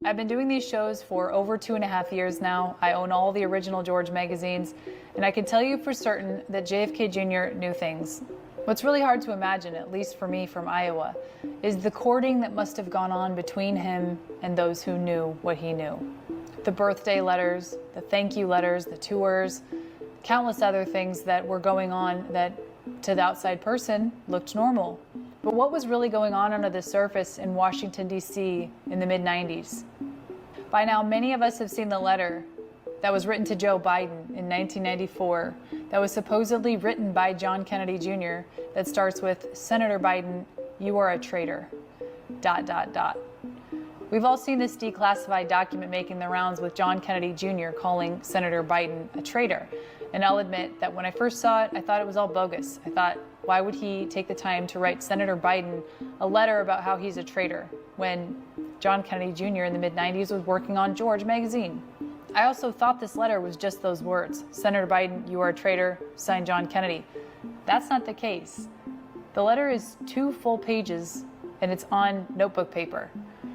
I've been doing these shows for over 2.5 years now. I own all the original George magazines, and I can tell you for certain that JFK Jr. knew things. What's really hard to imagine, at least for me from Iowa, is the courting that must have gone on between him and those who knew what he knew. The birthday letters, the thank you letters, the tours, countless other things that were going on that to the outside person looked normal. But what was really going on under the surface in Washington, D.C. in the mid-90s? By now, many of us have seen the letter that was written to Joe Biden in 1994 that was supposedly written by John Kennedy Jr. that starts with, "Senator Biden, you are a traitor, ... We've all seen this declassified document making the rounds with John Kennedy Jr. calling Senator Biden a traitor. And I'll admit that when I first saw it, I thought it was all bogus. I thought, why would he take the time to write Senator Biden a letter about how he's a traitor when John Kennedy Jr. in the mid-90s was working on George magazine? I also thought this letter was just those words, "Senator Biden, you are a traitor, signed John Kennedy." That's not the case. The letter is 2 full pages and it's on notebook paper.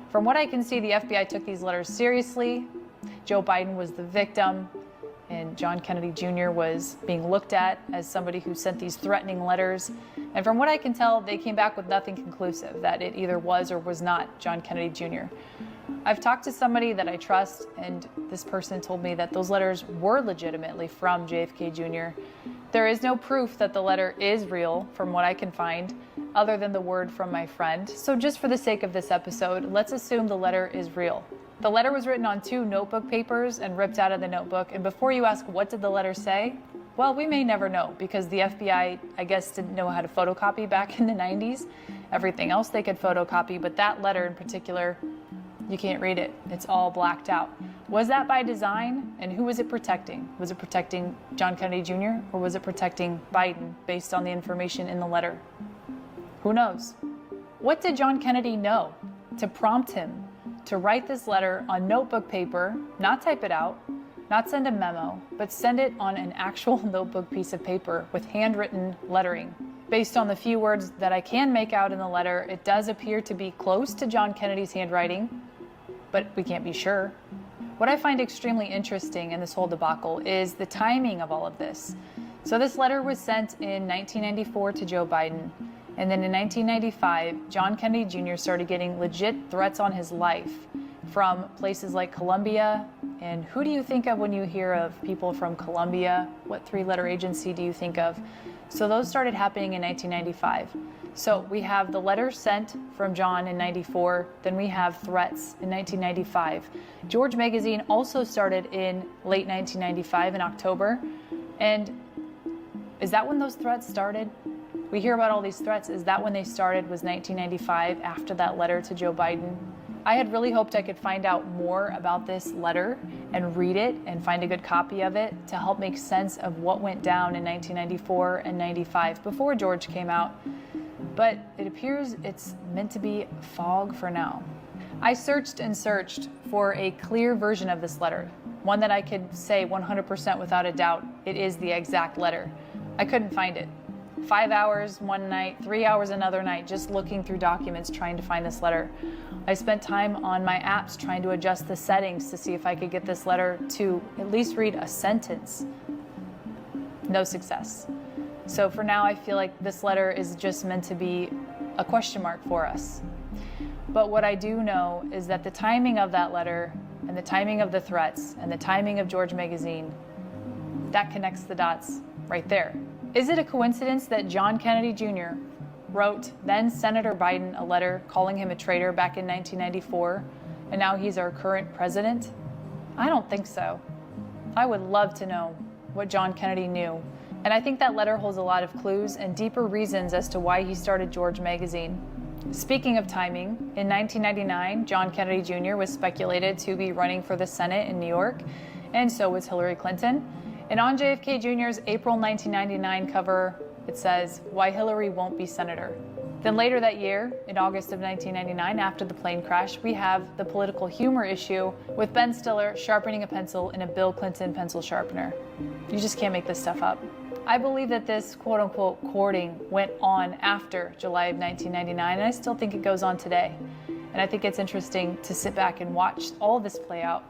From what I can see, the FBI took these letters seriously. Joe Biden was the victim, and John Kennedy Jr. was being looked at as somebody who sent these threatening letters. And from what I can tell, they came back with nothing conclusive, that it either was or was not John Kennedy Jr. I've talked to somebody that I trust, and this person told me that those letters were legitimately from JFK Jr. There is no proof that the letter is real, from what I can find, other than the word from my friend. So just for the sake of this episode, let's assume the letter is real. The letter was written on 2 notebook papers and ripped out of the notebook. And before you ask, what did the letter say? Well, we may never know, because the FBI, I guess, didn't know how to photocopy back in the 90s. Everything else they could photocopy, but that letter in particular, you can't read it. It's all blacked out. Was that by design? And who was it protecting? Was it protecting John Kennedy Jr. or was it protecting Biden based on the information in the letter? Who knows? What did John Kennedy know to prompt him to write this letter on notebook paper, not type it out, not send a memo, but send it on an actual notebook piece of paper with handwritten lettering? Based on the few words that I can make out in the letter, it does appear to be close to John Kennedy's handwriting, but we can't be sure. What I find extremely interesting in this whole debacle is the timing of all of this. So this letter was sent in 1994 to Joe Biden. And then in 1995, John Kennedy Jr. started getting legit threats on his life from places like Colombia. And who do you think of when you hear of people from Colombia? What 3-letter agency do you think of? So those started happening in 1995. So we have the letter sent from John in 94, then we have threats in 1995. George magazine also started in late 1995 in October. And is that when those threats started? We hear about all these threats. Is that when they started, was 1995, after that letter to Joe Biden? I had really hoped I could find out more about this letter and read it and find a good copy of it to help make sense of what went down in 1994 and 95 before George came out. But it appears it's meant to be fog for now. I searched and searched for a clear version of this letter, one that I could say 100% without a doubt it is the exact letter. I couldn't find it. 5 hours one night, 3 hours another night, just looking through documents trying to find this letter. I spent time on my apps trying to adjust the settings to see if I could get this letter to at least read a sentence. No success. So for now, I feel like this letter is just meant to be a question mark for us. But what I do know is that the timing of that letter and the timing of the threats and the timing of George magazine, that connects the dots right there. Is it a coincidence that John Kennedy Jr. wrote then Senator Biden a letter calling him a traitor back in 1994, and now he's our current president? I don't think so. I would love to know what John Kennedy knew, and I think that letter holds a lot of clues and deeper reasons as to why he started George magazine. Speaking of timing, in 1999, John Kennedy Jr. was speculated to be running for the Senate in New York, and so was Hillary Clinton. And on JFK Jr.'s April 1999 cover, it says, "Why Hillary won't be senator." Then later that year, in August of 1999, after the plane crash, we have the political humor issue with Ben Stiller sharpening a pencil in a Bill Clinton pencil sharpener. You just can't make this stuff up. I believe that this quote-unquote courting went on after July of 1999, and I still think it goes on today. And I think it's interesting to sit back and watch all of this play out.